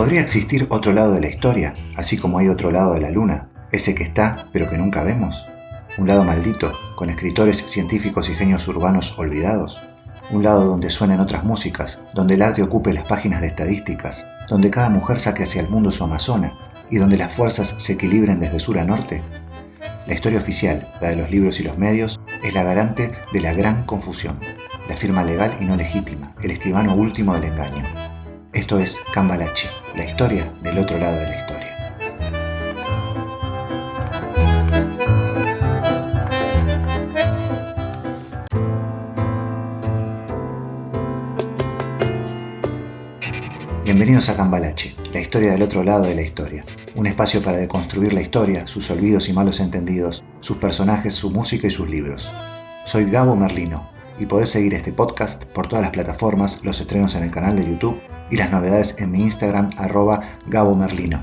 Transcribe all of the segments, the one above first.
¿Podría existir otro lado de la historia, así como hay otro lado de la luna, ese que está pero que nunca vemos? ¿Un lado maldito, con escritores, científicos y genios urbanos olvidados? ¿Un lado donde suenen otras músicas, donde el arte ocupe las páginas de estadísticas, donde cada mujer saque hacia el mundo su amazona y donde las fuerzas se equilibren desde sur a norte? La historia oficial, la de los libros y los medios, es la garante de la gran confusión, la firma legal y no legítima, el escribano último del engaño. Esto es Cambalache, la historia del otro lado de la historia. Bienvenidos a Cambalache, la historia del otro lado de la historia. Un espacio para deconstruir la historia, sus olvidos y malos entendidos, sus personajes, su música y sus libros. Soy Gabo Merlino y podés seguir este podcast por todas las plataformas, los estrenos en el canal de YouTube y las novedades en mi Instagram @GaboMerlino.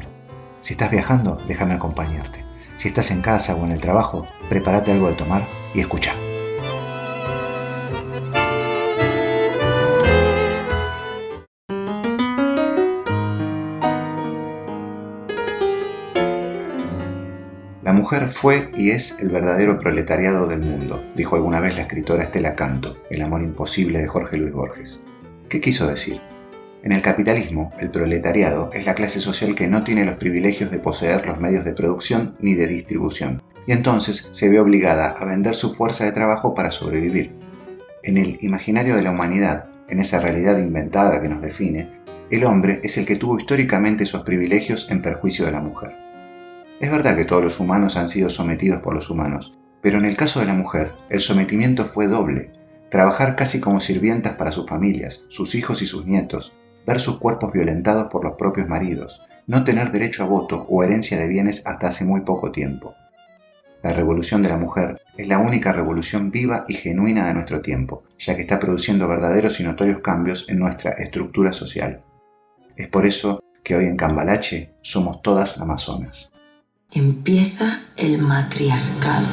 Si estás viajando, déjame acompañarte. Si estás en casa o en el trabajo, prepárate algo de tomar y escucha. La mujer fue y es el verdadero proletariado del mundo, dijo alguna vez la escritora Estela Canto, El amor imposible de Jorge Luis Borges. ¿Qué quiso decir? En el capitalismo, el proletariado es la clase social que no tiene los privilegios de poseer los medios de producción ni de distribución, y entonces se ve obligada a vender su fuerza de trabajo para sobrevivir. En el imaginario de la humanidad, en esa realidad inventada que nos define, el hombre es el que tuvo históricamente esos privilegios en perjuicio de la mujer. Es verdad que todos los humanos han sido sometidos por los humanos, pero en el caso de la mujer, el sometimiento fue doble. Trabajar casi como sirvientas para sus familias, sus hijos y sus nietos, ver sus cuerpos violentados por los propios maridos, no tener derecho a voto o herencia de bienes hasta hace muy poco tiempo. La revolución de la mujer es la única revolución viva y genuina de nuestro tiempo, ya que está produciendo verdaderos y notorios cambios en nuestra estructura social. Es por eso que hoy en Cambalache somos todas amazonas. Empieza el matriarcado.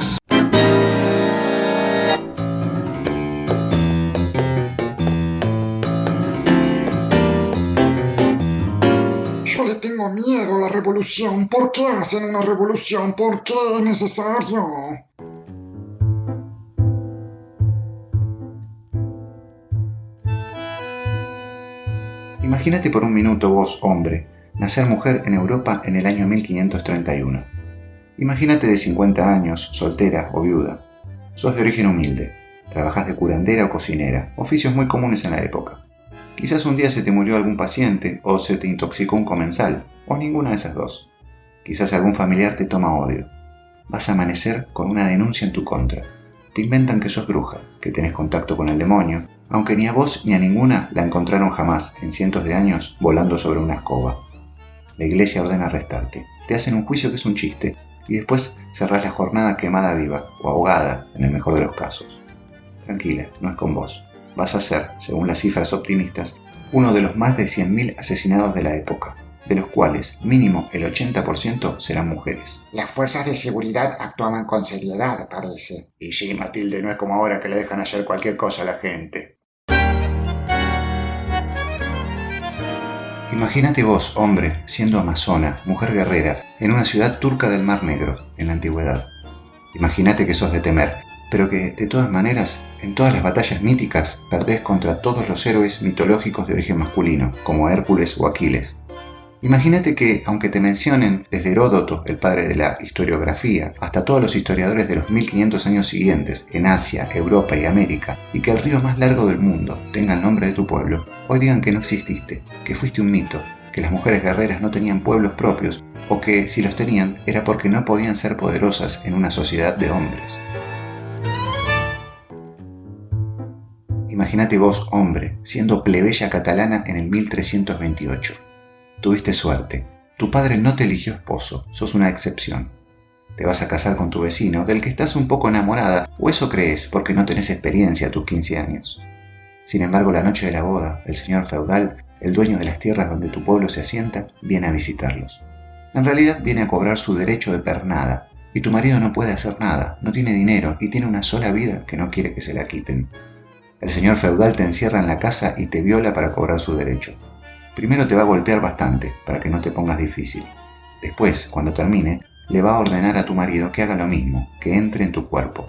Yo le tengo miedo a la revolución. ¿Por qué hacen una revolución? ¿Por qué es necesario? Imagínate por un minuto vos, hombre, nacer mujer en Europa en el año 1531. Imagínate de 50 años, soltera o viuda. Sos de origen humilde, trabajás de curandera o cocinera, oficios muy comunes en la época. Quizás un día se te murió algún paciente o se te intoxicó un comensal, o ninguna de esas dos. Quizás algún familiar te toma odio. Vas a amanecer con una denuncia en tu contra. Te inventan que sos bruja, que tenés contacto con el demonio, aunque ni a vos ni a ninguna la encontraron jamás en cientos de años volando sobre una escoba. La iglesia ordena arrestarte. Te hacen un juicio que es un chiste y después cerrás la jornada quemada viva o ahogada en el mejor de los casos. Tranquila, no es con vos. Vas a ser, según las cifras optimistas, uno de los más de 100.000 asesinados de la época, de los cuales mínimo el 80% serán mujeres. Las fuerzas de seguridad actuaban con seriedad, parece. Y sí, Matilde, no es como ahora que le dejan hacer cualquier cosa a la gente. Imagínate vos, hombre, siendo amazona, mujer guerrera, en una ciudad turca del Mar Negro, en la antigüedad. Imagínate que sos de temer, pero que, de todas maneras, en todas las batallas míticas, perdés contra todos los héroes mitológicos de origen masculino, como Hércules o Aquiles. Imagínate que, aunque te mencionen desde Heródoto, el padre de la historiografía, hasta todos los historiadores de los 1500 años siguientes, en Asia, Europa y América, y que el río más largo del mundo tenga el nombre de tu pueblo, hoy digan que no exististe, que fuiste un mito, que las mujeres guerreras no tenían pueblos propios, o que, si los tenían, era porque no podían ser poderosas en una sociedad de hombres. Imagínate vos, hombre, siendo plebeya catalana en el 1328. Tuviste suerte. Tu padre no te eligió esposo, sos una excepción. Te vas a casar con tu vecino, del que estás un poco enamorada, o eso crees porque no tenés experiencia a tus 15 años. Sin embargo, la noche de la boda, el señor feudal, el dueño de las tierras donde tu pueblo se asienta, viene a visitarlos. En realidad viene a cobrar su derecho de pernada, y tu marido no puede hacer nada, no tiene dinero y tiene una sola vida que no quiere que se la quiten. El señor feudal te encierra en la casa y te viola para cobrar su derecho. Primero te va a golpear bastante para que no te pongas difícil. Después, cuando termine, le va a ordenar a tu marido que haga lo mismo, que entre en tu cuerpo.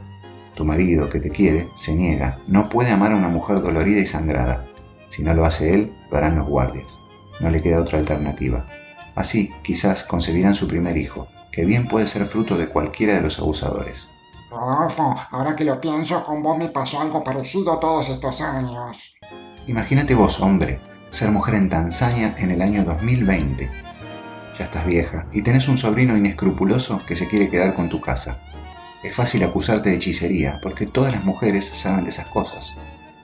Tu marido, que te quiere, se niega, no puede amar a una mujer dolorida y sangrada. Si no lo hace él, lo harán los guardias. No le queda otra alternativa. Así, quizás concebirán su primer hijo, que bien puede ser fruto de cualquiera de los abusadores. Rodolfo, ahora que lo pienso, con vos me pasó algo parecido todos estos años. Imagínate vos, hombre, ser mujer en Tanzania en el año 2020. Ya estás vieja y tenés un sobrino inescrupuloso que se quiere quedar con tu casa. Es fácil acusarte de hechicería porque todas las mujeres saben de esas cosas.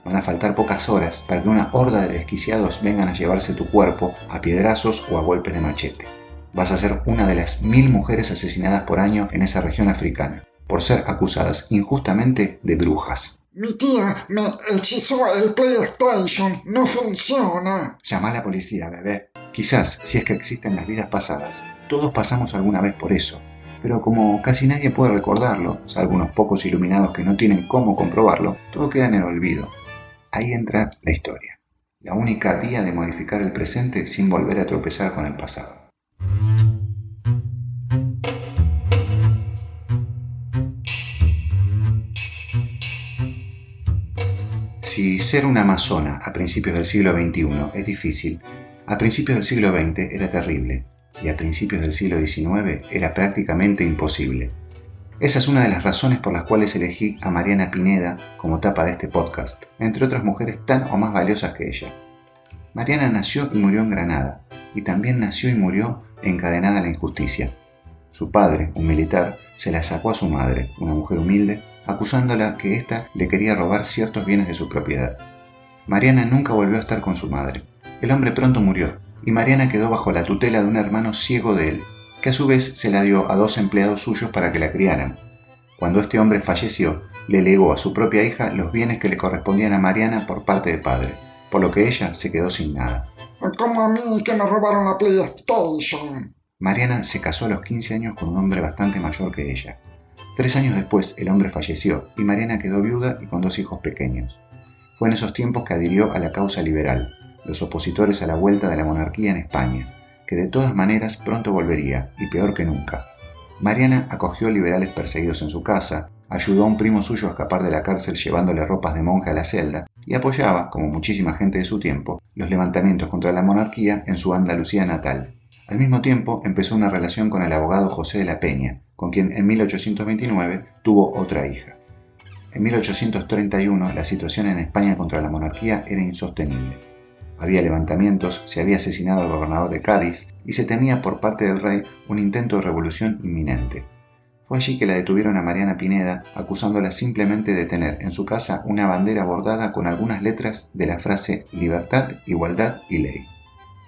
Van a faltar pocas horas para que una horda de desquiciados vengan a llevarse tu cuerpo a piedrazos o a golpes de machete. Vas a ser una de las 1000 mujeres asesinadas por año en esa región africana, por ser acusadas injustamente de brujas. Mi tía me hechizó el PlayStation, no funciona. Llama a la policía, bebé. Quizás, si es que existen las vidas pasadas, todos pasamos alguna vez por eso. Pero como casi nadie puede recordarlo, salvo unos pocos iluminados que no tienen cómo comprobarlo, todo queda en el olvido. Ahí entra la historia. La única vía de modificar el presente sin volver a tropezar con el pasado. Si ser una amazona a principios del siglo XXI es difícil, a principios del siglo XX era terrible y a principios del siglo XIX era prácticamente imposible. Esa es una de las razones por las cuales elegí a Mariana Pineda como tapa de este podcast, entre otras mujeres tan o más valiosas que ella. Mariana nació y murió en Granada, y también nació y murió encadenada a la injusticia. Su padre, un militar, se la sacó a su madre, una mujer humilde, acusándola que ésta le quería robar ciertos bienes de su propiedad. Mariana nunca volvió a estar con su madre. El hombre pronto murió, y Mariana quedó bajo la tutela de un hermano ciego de él, que a su vez se la dio a 2 empleados suyos para que la criaran. Cuando este hombre falleció, le legó a su propia hija los bienes que le correspondían a Mariana por parte de padre, por lo que ella se quedó sin nada. Como a mí que me robaron la PlayStation. Mariana se casó a los 15 años con un hombre bastante mayor que ella. 3 años después el hombre falleció y Mariana quedó viuda y con 2 hijos pequeños. Fue en esos tiempos que adhirió a la causa liberal, los opositores a la vuelta de la monarquía en España, que de todas maneras pronto volvería, y peor que nunca. Mariana acogió liberales perseguidos en su casa, ayudó a un primo suyo a escapar de la cárcel llevándole ropas de monje a la celda y apoyaba, como muchísima gente de su tiempo, los levantamientos contra la monarquía en su Andalucía natal. Al mismo tiempo empezó una relación con el abogado José de la Peña, con quien en 1829 tuvo otra hija. En 1831 la situación en España contra la monarquía era insostenible. Había levantamientos, se había asesinado al gobernador de Cádiz y se temía por parte del rey un intento de revolución inminente. Fue allí que la detuvieron a Mariana Pineda, acusándola simplemente de tener en su casa una bandera bordada con algunas letras de la frase libertad, igualdad y ley.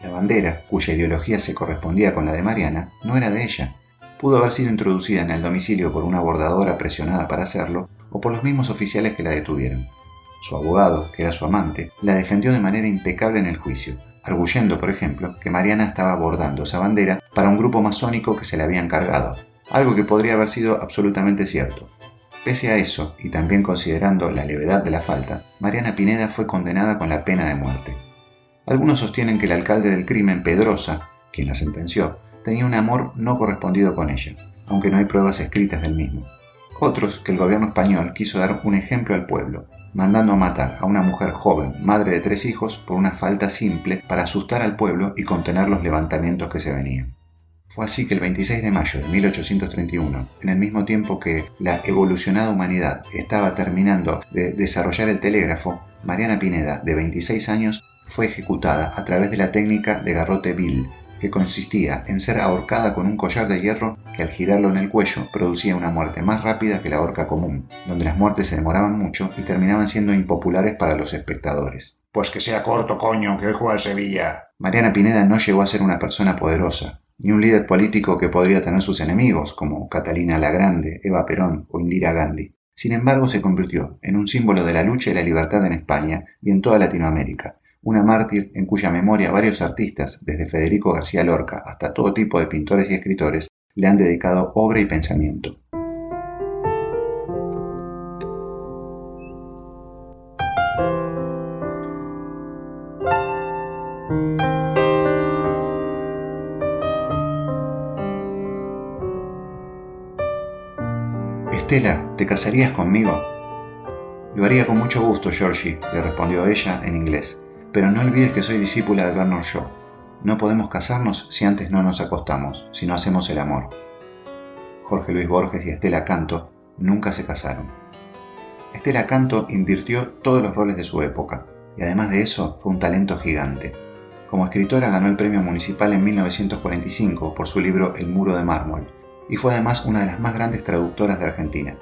La bandera, cuya ideología se correspondía con la de Mariana, no era de ella. Pudo haber sido introducida en el domicilio por una bordadora presionada para hacerlo o por los mismos oficiales que la detuvieron. Su abogado, que era su amante, la defendió de manera impecable en el juicio, arguyendo, por ejemplo, que Mariana estaba bordando esa bandera para un grupo masónico que se la había encargado, algo que podría haber sido absolutamente cierto. Pese a eso, y también considerando la levedad de la falta, Mariana Pineda fue condenada con la pena de muerte. Algunos sostienen que el alcalde del crimen, Pedrosa, quien la sentenció, tenía un amor no correspondido con ella, aunque no hay pruebas escritas del mismo. Otros que el gobierno español quiso dar un ejemplo al pueblo, mandando a matar a una mujer joven, madre de 3 hijos, por una falta simple para asustar al pueblo y contener los levantamientos que se venían. Fue así que el 26 de mayo de 1831, en el mismo tiempo que la evolucionada humanidad estaba terminando de desarrollar el telégrafo, Mariana Pineda, de 26 años, fue ejecutada a través de la técnica de garrote vil, que consistía en ser ahorcada con un collar de hierro que al girarlo en el cuello producía una muerte más rápida que la horca común, donde las muertes se demoraban mucho y terminaban siendo impopulares para los espectadores. Pues que sea corto, coño, que hoy juega el Sevilla. Mariana Pineda no llegó a ser una persona poderosa, ni un líder político que podría tener sus enemigos, como Catalina la Grande, Eva Perón o Indira Gandhi. Sin embargo, se convirtió en un símbolo de la lucha y la libertad en España y en toda Latinoamérica, una mártir en cuya memoria varios artistas, desde Federico García Lorca hasta todo tipo de pintores y escritores, le han dedicado obra y pensamiento. Estela, ¿te casarías conmigo? Lo haría con mucho gusto, Georgie, le respondió ella en inglés, pero no olvides que soy discípula de Bernard Shaw. No podemos casarnos si antes no nos acostamos, si no hacemos el amor. Jorge Luis Borges y Estela Canto nunca se casaron. Estela Canto invirtió todos los roles de su época, y además de eso fue un talento gigante. Como escritora ganó el Premio Municipal en 1945 por su libro El muro de mármol, y fue además una de las más grandes traductoras de Argentina.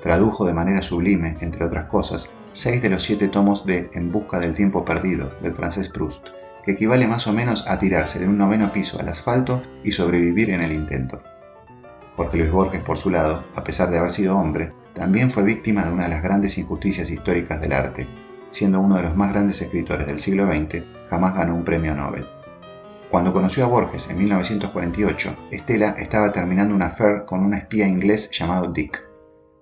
Tradujo de manera sublime, entre otras cosas, 6 de los 7 tomos de En busca del tiempo perdido, del francés Proust, que equivale más o menos a tirarse de un 9º piso al asfalto y sobrevivir en el intento. Jorge Luis Borges, por su lado, a pesar de haber sido hombre, también fue víctima de una de las grandes injusticias históricas del arte. Siendo uno de los más grandes escritores del siglo XX, jamás ganó un premio Nobel. Cuando conoció a Borges en 1948, Estela estaba terminando un affair con un espía inglés llamado Dick.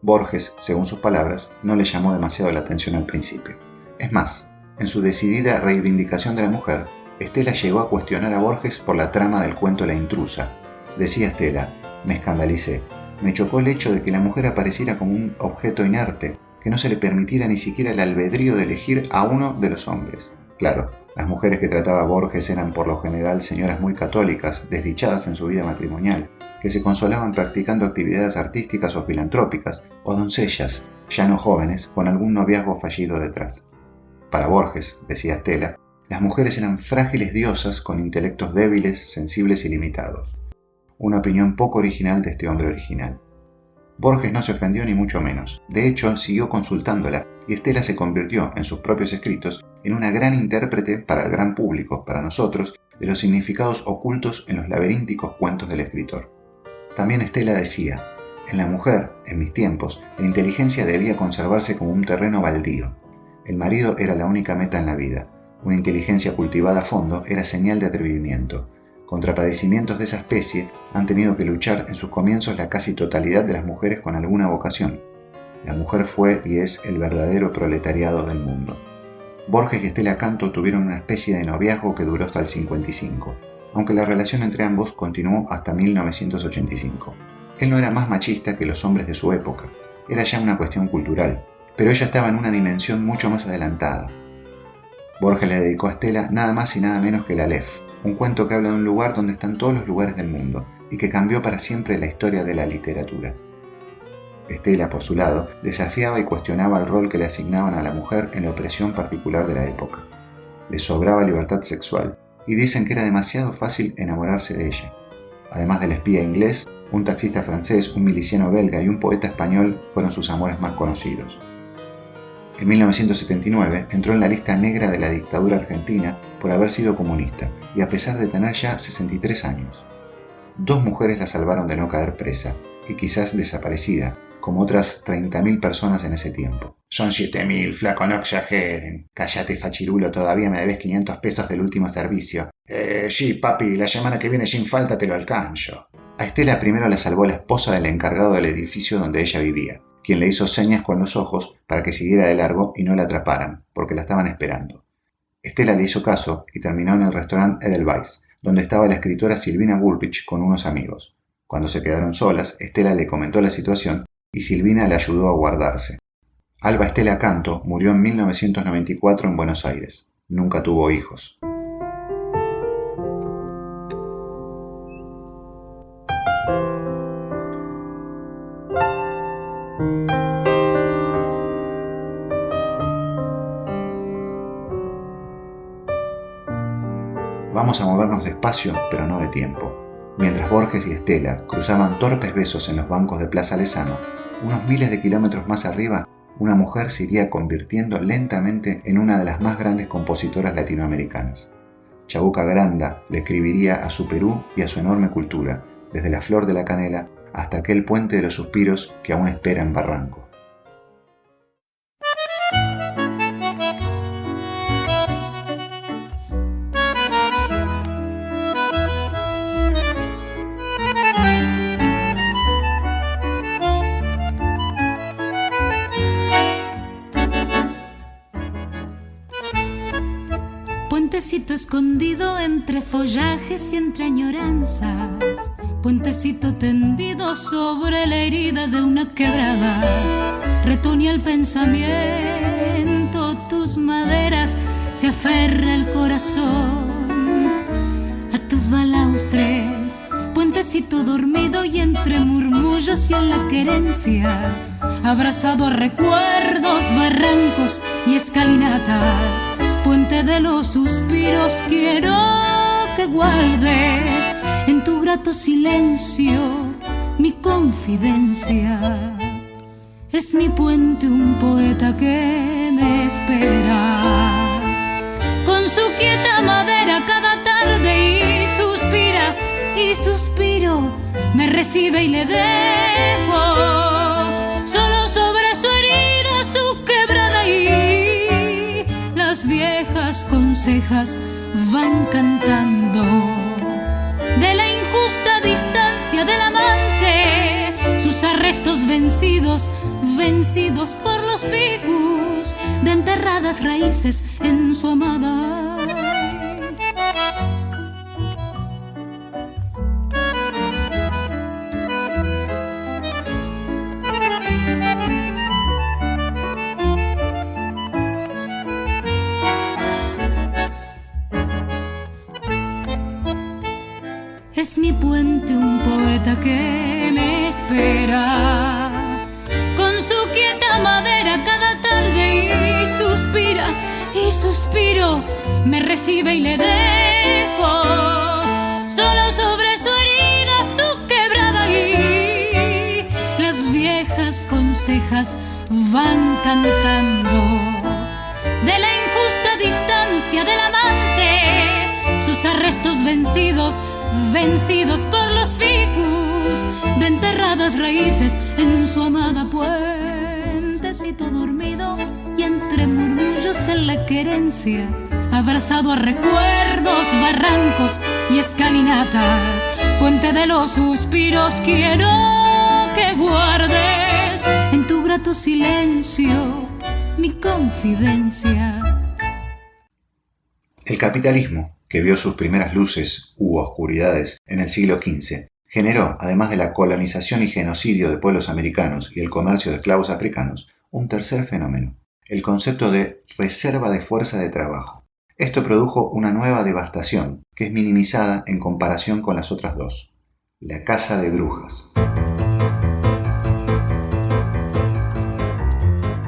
Borges, según sus palabras, no le llamó demasiado la atención al principio. Es más, en su decidida reivindicación de la mujer, Estela llegó a cuestionar a Borges por la trama del cuento La intrusa. Decía Estela: me escandalicé. Me chocó el hecho de que la mujer apareciera como un objeto inerte, que no se le permitiera ni siquiera el albedrío de elegir a uno de los hombres. Claro, las mujeres que trataba Borges eran por lo general señoras muy católicas, desdichadas en su vida matrimonial, que se consolaban practicando actividades artísticas o filantrópicas, o doncellas, ya no jóvenes, con algún noviazgo fallido detrás. Para Borges, decía Estela, las mujeres eran frágiles diosas con intelectos débiles, sensibles y limitados. Una opinión poco original de este hombre original. Borges no se ofendió ni mucho menos. De hecho, siguió consultándola y Estela se convirtió, en sus propios escritos, en una gran intérprete para el gran público, para nosotros, de los significados ocultos en los laberínticos cuentos del escritor. También Estela decía: en la mujer, en mis tiempos, la inteligencia debía conservarse como un terreno baldío. El marido era la única meta en la vida. Una inteligencia cultivada a fondo era señal de atrevimiento. Contra padecimientos de esa especie han tenido que luchar en sus comienzos la casi totalidad de las mujeres con alguna vocación. La mujer fue y es el verdadero proletariado del mundo. Borges y Estela Canto tuvieron una especie de noviazgo que duró hasta el 55, aunque la relación entre ambos continuó hasta 1985. Él no era más machista que los hombres de su época, era ya una cuestión cultural, pero ella estaba en una dimensión mucho más adelantada. Borges le dedicó a Estela nada más y nada menos que el Aleph, un cuento que habla de un lugar donde están todos los lugares del mundo y que cambió para siempre la historia de la literatura. Estela, por su lado, desafiaba y cuestionaba el rol que le asignaban a la mujer en la opresión particular de la época. Le sobraba libertad sexual y dicen que era demasiado fácil enamorarse de ella. Además del espía inglés, un taxista francés, un miliciano belga y un poeta español fueron sus amores más conocidos. En 1979 entró en la lista negra de la dictadura argentina por haber sido comunista y a pesar de tener ya 63 años. 2 mujeres la salvaron de no caer presa y quizás desaparecida, como otras 30.000 personas en ese tiempo. Son 7.000, flaco, no exageren. Cállate, fachirulo, todavía me debes 500 pesos del último servicio. Sí, papi, la semana que viene sin falta te lo alcanzo. A Estela primero la salvó la esposa del encargado del edificio donde ella vivía, quien le hizo señas con los ojos para que siguiera de largo y no la atraparan, porque la estaban esperando. Estela le hizo caso y terminó en el restaurante Edelweiss, donde estaba la escritora Silvina Bullrich con unos amigos. Cuando se quedaron solas, Estela le comentó la situación y Silvina le ayudó a guardarse. Alba Estela Canto murió en 1994 en Buenos Aires. Nunca tuvo hijos. Vamos a movernos despacio, pero no de tiempo. Mientras Borges y Estela cruzaban torpes besos en los bancos de Plaza Lezama, unos miles de kilómetros más arriba, una mujer se iría convirtiendo lentamente en una de las más grandes compositoras latinoamericanas. Chabuca Granda le escribiría a su Perú y a su enorme cultura, desde la flor de la canela hasta aquel puente de los suspiros que aún espera en Barranco. Puentecito escondido entre follajes y entre añoranzas, puentecito tendido sobre la herida de una quebrada. Retoña el pensamiento, tus maderas, se aferra el corazón a tus balaustres. Puentecito dormido y entre murmullos y en la querencia, abrazado a recuerdos, barrancos y escalinatas. Puente de los suspiros, quiero que guardes en tu grato silencio mi confidencia. Es mi puente un poeta que me espera, con su quieta madera cada tarde y suspira. Y suspiro, me recibe y le dejo solo sobre su herida, su quebrada, y las viejas consejas van cantando de la injusta distancia del amante, sus arrestos vencidos, vencidos por los ficus de enterradas raíces en su amada. Es mi puente un poeta que me espera, con su quieta madera cada tarde y suspira. Y suspiro, me recibe y le dejo solo sobre su herida, su quebrada, y las viejas consejas van cantando de la injusta distancia del amante, sus arrestos vencidos, vencidos por los ficus de enterradas raíces en su amada. Puentecito dormido y entre murmullos en la querencia, abrazado a recuerdos, barrancos y escalinatas. Puente de los suspiros, quiero que guardes en tu grato silencio mi confidencia. El capitalismo, que vio sus primeras luces u oscuridades en el siglo XV, generó, además de la colonización y genocidio de pueblos americanos y el comercio de esclavos africanos, un tercer fenómeno, el concepto de reserva de fuerza de trabajo. Esto produjo una nueva devastación, que es minimizada en comparación con las otras dos: la caza de brujas.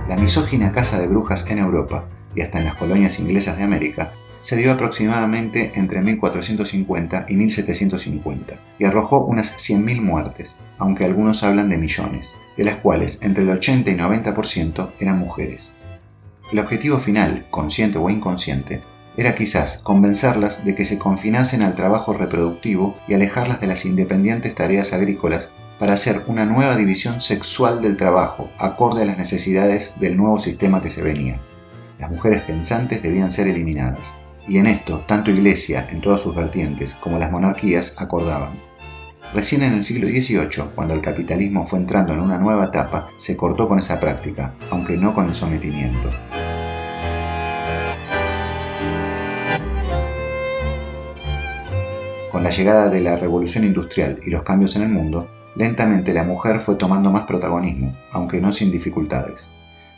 La misógina caza de brujas en Europa, y hasta en las colonias inglesas de América, se dio aproximadamente entre 1450 y 1750 y arrojó unas 100.000 muertes, aunque algunos hablan de millones, de las cuales entre el 80 y 90% eran mujeres. El objetivo final, consciente o inconsciente, era quizás convencerlas de que se confinasen al trabajo reproductivo y alejarlas de las independientes tareas agrícolas para hacer una nueva división sexual del trabajo, acorde a las necesidades del nuevo sistema que se venía. Las mujeres pensantes debían ser eliminadas. Y en esto, tanto Iglesia, en todas sus vertientes, como las monarquías acordaban. Recién en el siglo XVIII, cuando el capitalismo fue entrando en una nueva etapa, se cortó con esa práctica, aunque no con el sometimiento. Con la llegada de la revolución industrial y los cambios en el mundo, lentamente la mujer fue tomando más protagonismo, aunque no sin dificultades.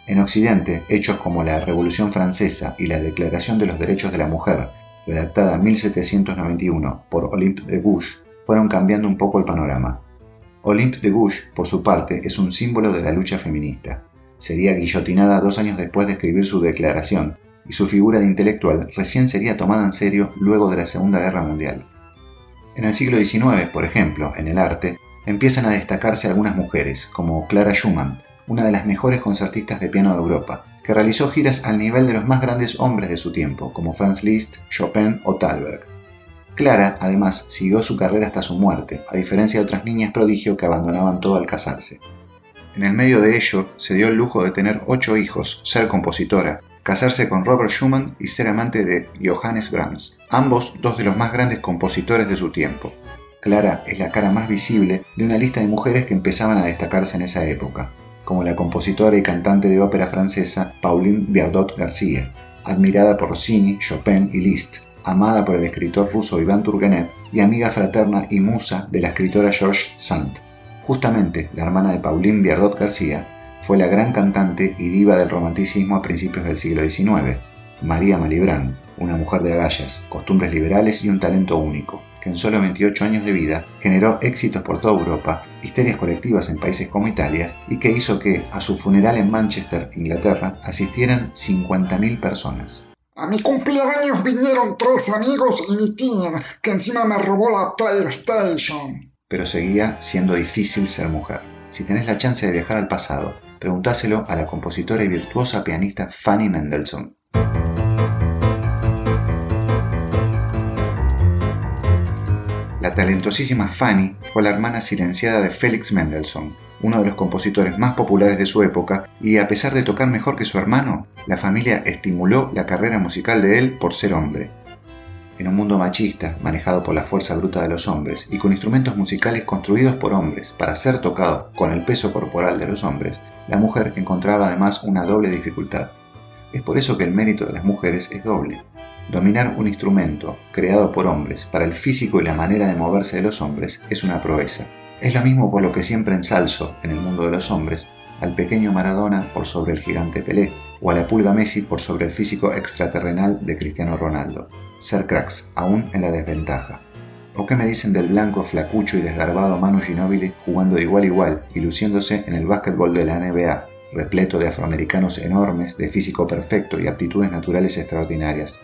En Occidente, hechos como la Revolución Francesa y la Declaración de los Derechos de la Mujer, redactada en 1791 por Olympe de Gouges, fueron cambiando un poco el panorama. Olympe de Gouges, por su parte, es un símbolo de la lucha feminista. Sería guillotinada 2 años después de escribir su declaración, y su figura de intelectual recién sería tomada en serio luego de la Segunda Guerra Mundial. En el siglo XIX, por ejemplo, en el arte, empiezan a destacarse algunas mujeres, como Clara Schumann, una de las mejores concertistas de piano de Europa, que realizó giras al nivel de los más grandes hombres de su tiempo, como Franz Liszt, Chopin o Thalberg. Clara, además, siguió su carrera hasta su muerte, a diferencia de otras niñas prodigio que abandonaban todo al casarse. En el medio de ello, se dio el lujo de tener 8 hijos, ser compositora, casarse con Robert Schumann y ser amante de Johannes Brahms, ambos 2 de los más grandes compositores de su tiempo. Clara es la cara más visible de una lista de mujeres que empezaban a destacarse en esa época, como la compositora y cantante de ópera francesa Pauline Viardot García, admirada por Rossini, Chopin y Liszt, amada por el escritor ruso Iván Turgenev y amiga fraterna y musa de la escritora George Sand. Justamente, la hermana de Pauline Viardot García fue la gran cantante y diva del romanticismo a principios del siglo XIX, María Malibran, una mujer de agallas, costumbres liberales y un talento único, que en solo 28 años de vida generó éxitos por toda Europa, histerias colectivas en países como Italia y que hizo que, a su funeral en Manchester, Inglaterra, asistieran 50.000 personas. A mi cumpleaños vinieron 3 amigos y mi tía, que encima me robó la PlayStation. Pero seguía siendo difícil ser mujer. Si tenés la chance de viajar al pasado, preguntáselo a la compositora y virtuosa pianista Fanny Mendelssohn. La talentosísima Fanny fue la hermana silenciada de Felix Mendelssohn, uno de los compositores más populares de su época, y a pesar de tocar mejor que su hermano, la familia estimuló la carrera musical de él por ser hombre. En un mundo machista, manejado por la fuerza bruta de los hombres y con instrumentos musicales construidos por hombres para ser tocados con el peso corporal de los hombres, la mujer encontraba además una doble dificultad. Es por eso que el mérito de las mujeres es doble. Dominar un instrumento creado por hombres para el físico y la manera de moverse de los hombres es una proeza. Es lo mismo por lo que siempre ensalzo en el mundo de los hombres al pequeño Maradona por sobre el gigante Pelé o a la pulga Messi por sobre el físico extraterrenal de Cristiano Ronaldo. Ser cracks, aún en la desventaja. ¿O qué me dicen del blanco, flacucho y desgarbado Manu Ginóbili jugando de igual a igual y luciéndose en el básquetbol de la NBA, repleto de afroamericanos enormes, de físico perfecto y aptitudes naturales extraordinarias?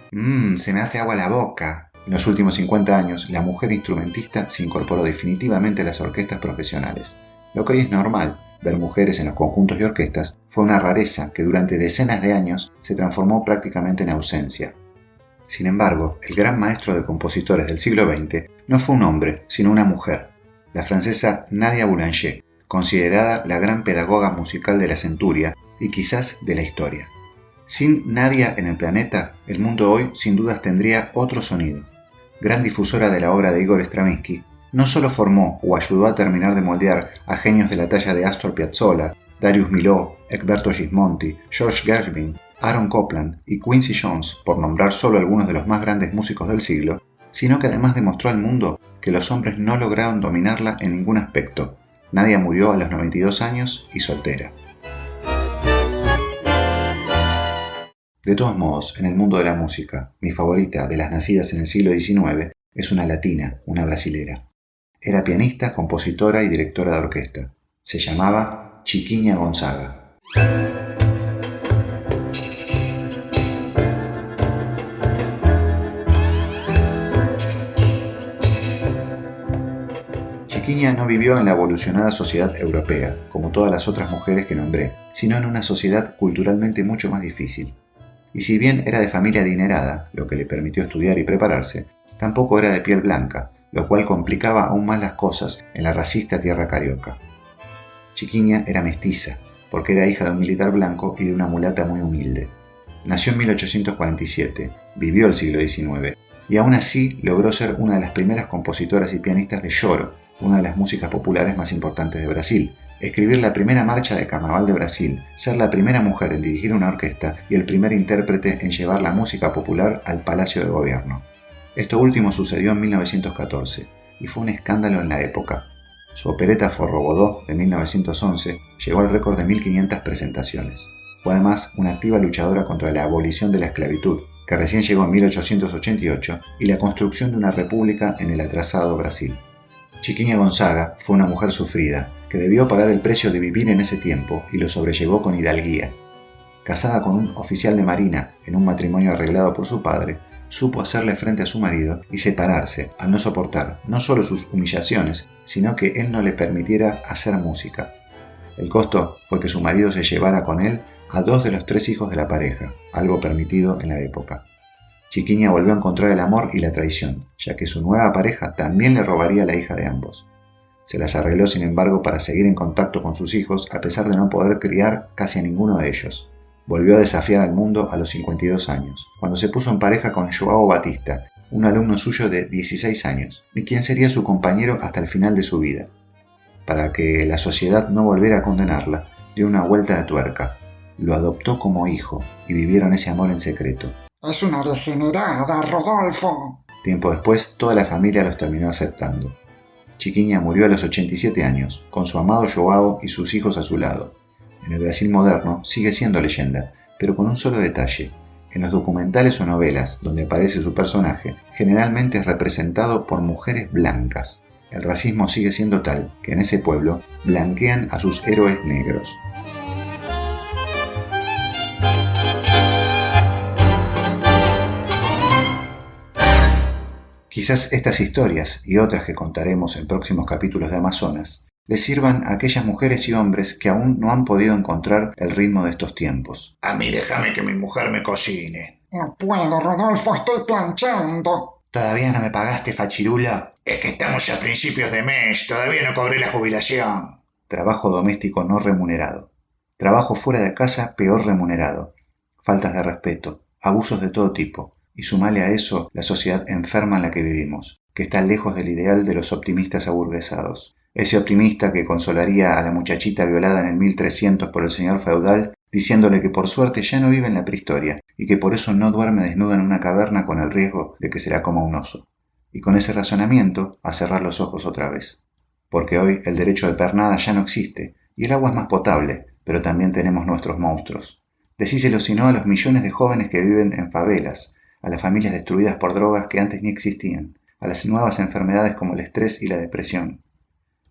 Se me hace agua la boca. En los últimos 50 años, la mujer instrumentista se incorporó definitivamente a las orquestas profesionales. Lo que hoy es normal, ver mujeres en los conjuntos y orquestas, fue una rareza que durante decenas de años se transformó prácticamente en ausencia. Sin embargo, el gran maestro de compositores del siglo XX no fue un hombre, sino una mujer, la francesa Nadia Boulanger, considerada la gran pedagoga musical de la centuria y quizás de la historia. Sin Nadia en el planeta, el mundo hoy sin dudas tendría otro sonido. Gran difusora de la obra de Igor Stravinsky, no solo formó o ayudó a terminar de moldear a genios de la talla de Astor Piazzolla, Darius Milhaud, Egberto Gismonti, George Gershwin, Aaron Copland y Quincy Jones, por nombrar solo algunos de los más grandes músicos del siglo, sino que además demostró al mundo que los hombres no lograron dominarla en ningún aspecto. Nadia murió a los 92 años y soltera. De todos modos, en el mundo de la música, mi favorita de las nacidas en el siglo XIX es una latina, una brasilera. Era pianista, compositora y directora de orquesta. Se llamaba Chiquinha Gonzaga. Chiquinha no vivió en la evolucionada sociedad europea, como todas las otras mujeres que nombré, sino en una sociedad culturalmente mucho más difícil. Y si bien era de familia adinerada, lo que le permitió estudiar y prepararse, tampoco era de piel blanca, lo cual complicaba aún más las cosas en la racista tierra carioca. Chiquinha era mestiza, porque era hija de un militar blanco y de una mulata muy humilde. Nació en 1847, vivió el siglo XIX, y aún así logró ser una de las primeras compositoras y pianistas de choro, una de las músicas populares más importantes de Brasil, escribir la primera marcha de carnaval de Brasil, ser la primera mujer en dirigir una orquesta y el primer intérprete en llevar la música popular al Palacio de Gobierno. Esto último sucedió en 1914 y fue un escándalo en la época. Su opereta Forrobodó de 1911 llegó al récord de 1.500 presentaciones. Fue además una activa luchadora contra la abolición de la esclavitud, que recién llegó en 1888, y la construcción de una república en el atrasado Brasil. Chiquinha Gonzaga fue una mujer sufrida, que debió pagar el precio de vivir en ese tiempo y lo sobrellevó con hidalguía. Casada con un oficial de marina en un matrimonio arreglado por su padre, supo hacerle frente a su marido y separarse al no soportar no solo sus humillaciones, sino que él no le permitiera hacer música. El costo fue que su marido se llevara con él a 2 de los 3 hijos de la pareja, algo permitido en la época. Chiquinha volvió a encontrar el amor y la traición, ya que su nueva pareja también le robaría a la hija de ambos. Se las arregló, sin embargo, para seguir en contacto con sus hijos a pesar de no poder criar casi a ninguno de ellos. Volvió a desafiar al mundo a los 52 años, cuando se puso en pareja con Joao Batista, un alumno suyo de 16 años, y quien sería su compañero hasta el final de su vida. Para que la sociedad no volviera a condenarla, dio una vuelta de tuerca. Lo adoptó como hijo y vivieron ese amor en secreto. Es una degenerada, Rodolfo. Tiempo después, toda la familia los terminó aceptando. Chiquiña murió a los 87 años, con su amado Joao y sus hijos a su lado. En el Brasil moderno sigue siendo leyenda, pero con un solo detalle. En los documentales o novelas donde aparece su personaje, generalmente es representado por mujeres blancas. El racismo sigue siendo tal que en ese pueblo blanquean a sus héroes negros. Quizás estas historias y otras que contaremos en próximos capítulos de Amazonas les sirvan a aquellas mujeres y hombres que aún no han podido encontrar el ritmo de estos tiempos. A mí déjame que mi mujer me cocine. No puedo, Rodolfo, estoy planchando. ¿Todavía no me pagaste, fachirula? Es que estamos ya a principios de mes, todavía no cobré la jubilación. Trabajo doméstico no remunerado. Trabajo fuera de casa peor remunerado. Faltas de respeto, abusos de todo tipo. Y sumale a eso la sociedad enferma en la que vivimos, que está lejos del ideal de los optimistas aburguesados. Ese optimista que consolaría a la muchachita violada en el 1300 por el señor feudal, diciéndole que por suerte ya no vive en la prehistoria y que por eso no duerme desnuda en una caverna con el riesgo de que se la coma un oso. Y con ese razonamiento a cerrar los ojos otra vez. Porque hoy el derecho de pernada ya no existe y el agua es más potable, pero también tenemos nuestros monstruos. Decíselo si no a los millones de jóvenes que viven en favelas, a las familias destruidas por drogas que antes ni existían, a las nuevas enfermedades como el estrés y la depresión.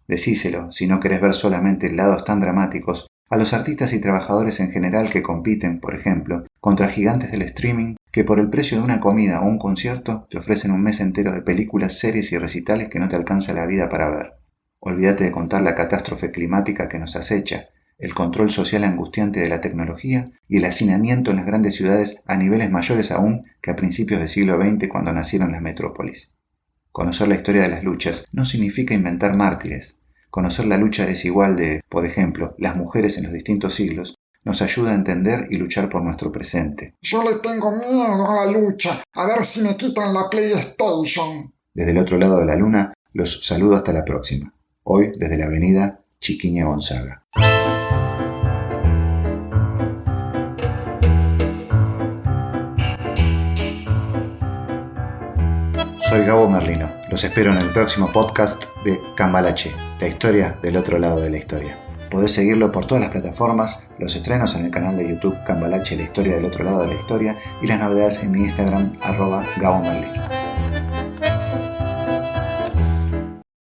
Decíselo, si no querés ver solamente lados tan dramáticos, a los artistas y trabajadores en general que compiten, por ejemplo, contra gigantes del streaming que por el precio de una comida o un concierto te ofrecen un mes entero de películas, series y recitales que no te alcanza la vida para ver. Olvídate de contar la catástrofe climática que nos acecha, el control social angustiante de la tecnología y el hacinamiento en las grandes ciudades a niveles mayores aún que a principios del siglo XX cuando nacieron las metrópolis. Conocer la historia de las luchas no significa inventar mártires. Conocer la lucha desigual de, por ejemplo, las mujeres en los distintos siglos nos ayuda a entender y luchar por nuestro presente. Yo le tengo miedo a la lucha, a ver si me quitan la PlayStation. Desde el otro lado de la luna, los saludo hasta la próxima. Hoy desde la avenida Chiquiña Gonzaga. Soy Gabo Merlino. Los espero en el próximo podcast de Cambalache, la historia del otro lado de la historia. Podés seguirlo por todas las plataformas, los estrenos en el canal de YouTube Cambalache, la historia del otro lado de la historia y las novedades en mi Instagram @Gabo Merlino.